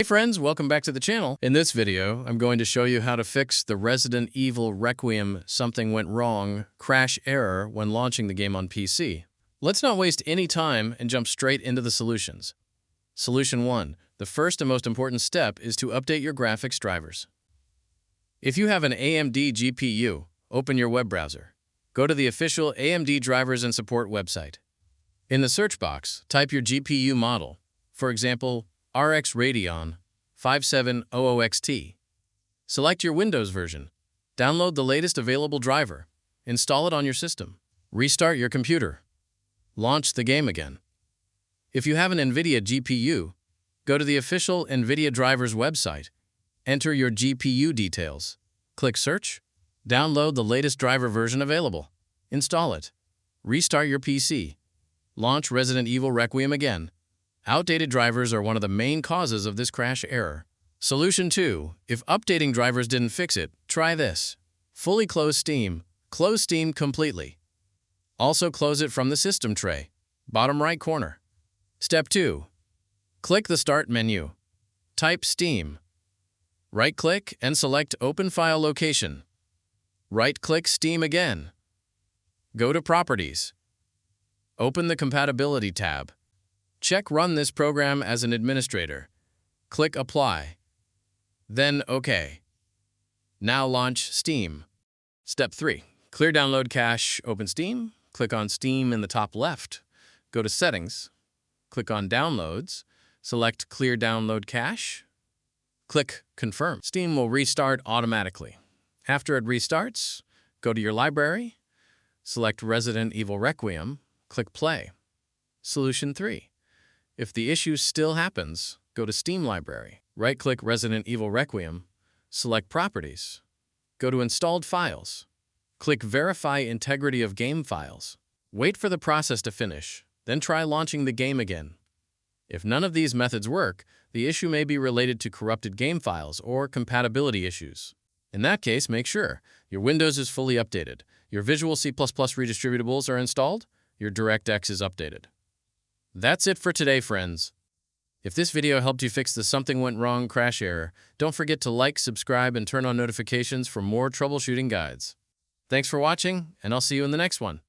Hey friends, welcome back to the channel. In this video, I'm going to show you how to fix the Resident Evil Requiem something went wrong crash error when launching the game on PC. Let's not waste any time and jump straight into the solutions. Solution 1. The first and most important step is to update your graphics drivers. If you have an AMD GPU, open your web browser. Go to the official AMD Drivers and Support website. In the search box, type your GPU model. For example, RX Radeon 5700XT. Select your Windows version. Download the latest available driver. Install it on your system. Restart your computer. Launch the game again. If you have an NVIDIA GPU, go to the official NVIDIA Drivers website. Enter your GPU details. Click Search. Download the latest driver version available. Install it. Restart your PC. Launch Resident Evil Requiem again. Outdated drivers are one of the main causes of this crash error. Solution 2. If updating drivers didn't fix it, try this. Fully close Steam. Close Steam completely. Also close it from the system tray, bottom right corner. Step 2. Click the Start menu. Type Steam. Right-click and select Open File Location. Right-click Steam again. Go to Properties. Open the Compatibility tab. Check Run this program as an administrator. Click Apply. Then OK. Now launch Steam. Step 3. Clear download cache. Open Steam. Click on Steam in the top left. Go to Settings. Click on Downloads. Select Clear Download Cache. Click Confirm. Steam will restart automatically. After it restarts, go to your library. Select Resident Evil Requiem. Click Play. Solution 3. If the issue still happens, go to Steam Library. Right-click Resident Evil Requiem. Select Properties. Go to Installed Files. Click Verify Integrity of Game Files. Wait for the process to finish, then try launching the game again. If none of these methods work, the issue may be related to corrupted game files or compatibility issues. In that case, make sure your Windows is fully updated, your Visual C++ redistributables are installed, your DirectX is updated. That's it for today, friends. If this video helped you fix the something went wrong crash error, don't forget to like, subscribe, and turn on notifications for more troubleshooting guides. Thanks for watching, and I'll see you in the next one.